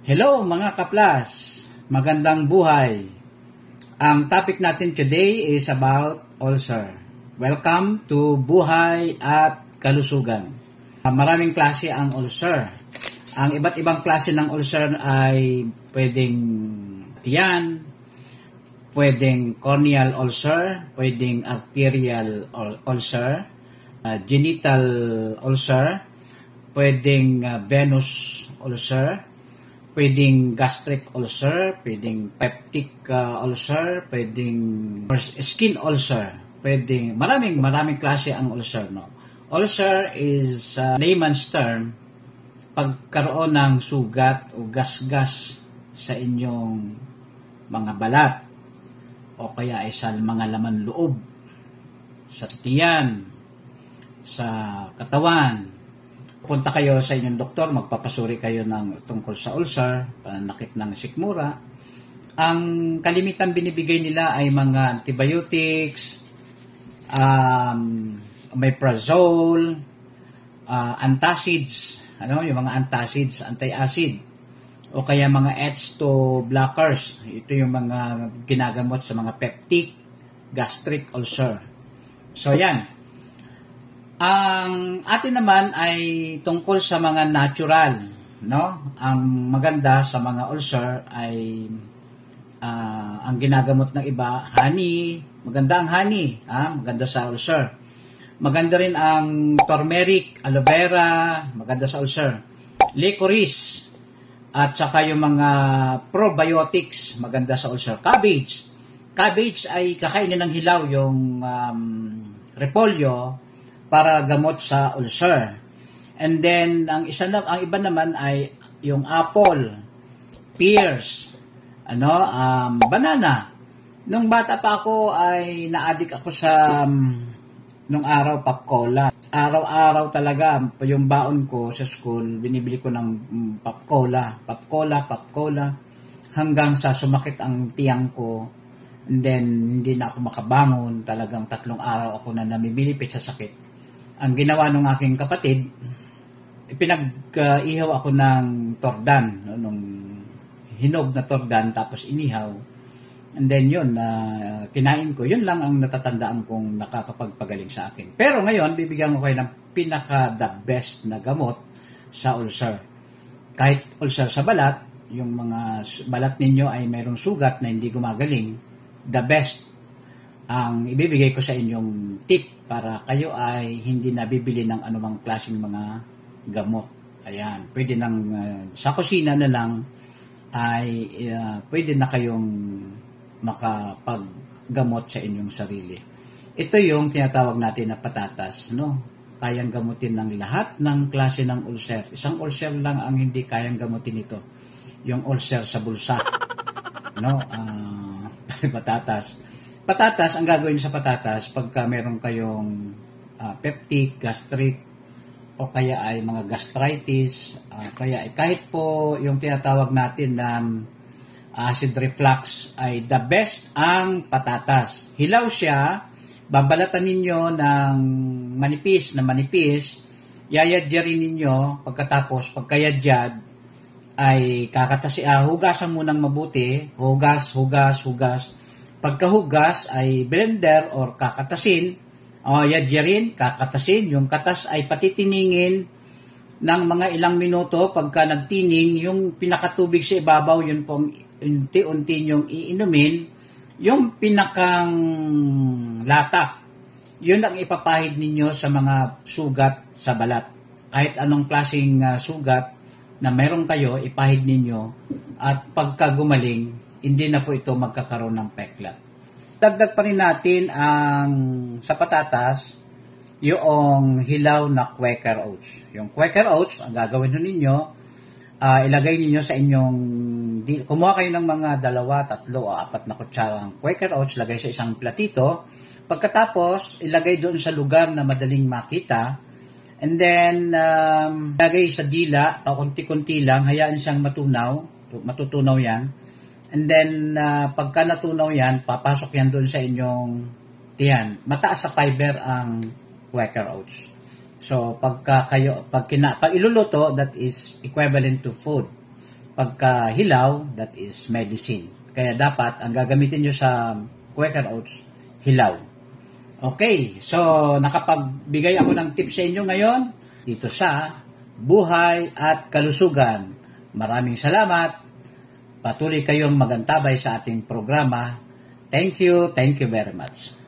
Hello mga kaplas, magandang buhay. Ang topic natin today is about ulcer. Welcome to Buhay at Kalusugan. Maraming klase ang ulcer. Ang iba't ibang klase ng ulcer ay pwedeng tiyan, pwedeng corneal ulcer, pwedeng arterial ulcer, genital ulcer, pwedeng venous ulcer, pwedeng gastric ulcer, pwedeng peptic ulcer, pwedeng skin ulcer, pwedeng maraming klase ang ulcer, no? Ulcer is layman's term, pagkaroon ng sugat o gasgas sa inyong mga balat o kaya ay sa mga laman loob, sa tiyan, sa katawan. Punta kayo sa inyong doktor, magpapasuri kayo ng tungkol sa ulcer, pananakit ng sikmura. Ang kalimitan binibigay nila ay mga antibiotics, omeprazole, antacids, yung mga antacids, anti-acid, o kaya mga H2 blockers. Ito yung mga ginagamot sa mga peptic, gastric ulcer. So yan. Ang atin naman ay tungkol sa mga natural, no? Ang maganda sa mga ulcer ay ang ginagamot ng iba, honey. Maganda ang honey, maganda sa ulcer. Maganda rin ang turmeric, aloe vera, maganda sa ulcer. Licorice, at saka yung mga probiotics, maganda sa ulcer. Cabbage. Cabbage ay kakainin ng hilaw, yung repolyo, para gamot sa ulcer. And then ang iba naman ay yung apple, pears, banana. Nung bata pa ako ay na-addict ako sa nung araw pop cola. Araw-araw talaga yung baon ko sa school, binibili ko ng pop cola hanggang sa sumakit ang tiyang ko. And then hindi na ako makabangon, talagang 3 araw ako na namimilipit sa sakit. Ang ginawa ng aking kapatid, pinag-ihaw ako ng tordan, nung hinog na tordan, tapos inihaw. And then yun, kinain ko. Yun lang ang natatandaan kong nakakapagpagaling sa akin. Pero ngayon, bibigyan ko kayo ng pinaka-the best na gamot sa ulcer. Kahit ulcer sa balat, yung mga balat ninyo ay mayroong sugat na hindi gumagaling, the best ang ibibigay ko sa inyong tip para kayo ay hindi na bibili ng anumang klaseng mga gamot. Ayan, pwede nang sa kusina na lang ay pwede na kayong makapaggamot sa inyong sarili. Ito yung tinatawag natin na patatas, no? Kayang gamutin ng lahat ng klase ng ulcer. Isang ulcer lang ang hindi kayang gamutin ito. Yung ulcer sa bulsa, no? Patatas. Patatas, ang gagawin sa patatas, pagka meron kayong peptic, gastric, o kaya ay mga gastritis, kaya ay kahit po yung tinatawag natin na acid reflux, ay the best ang patatas. Hilaw siya, babalatan ninyo ng manipis, yayadyarin ninyo, pagkatapos, pagkayadyad, ay hugasan mo ng mabuti, hugas. Pagkahugas ay blender or kakatasin, yadyarin, kakatasin. Yung katas ay patitiningin ng mga ilang minuto. Pagka nagtining, yung pinakatubig sa ibabaw, yun pong unti-unti nyong iinumin. Yung pinakang lata, yun ang ipapahid ninyo sa mga sugat sa balat. Kahit anong klaseng sugat na meron kayo, ipahid ninyo. At pagka gumaling, hindi na po ito magkakaroon ng peklat. Dagdag pa rin natin sa patatas, yung hilaw na Quaker Oats. Yung Quaker Oats, ang gagawin ninyo, ilagay ninyo sa inyong, kumuha kayo ng mga 2, 3 o 4 na kutsarang Quaker Oats, lagay sa isang platito. Pagkatapos, ilagay doon sa lugar na madaling makita. And then, ilagay sa dila, pakunti-kunti lang, hayaan siyang matutunaw yan. And then, pagka natunaw yan, papasok yan doon sa inyong tiyan. Mataas sa fiber ang Quaker Oats. So, pag iluluto, that is equivalent to food. pagka hilaw, that is medicine. Kaya dapat, ang gagamitin nyo sa Quaker Oats, hilaw. Okay, so nakapagbigay ako ng tips sa inyo ngayon dito sa Buhay at Kalusugan. Maraming salamat. Patuloy kayong magantabay sa ating programa. Thank you very much.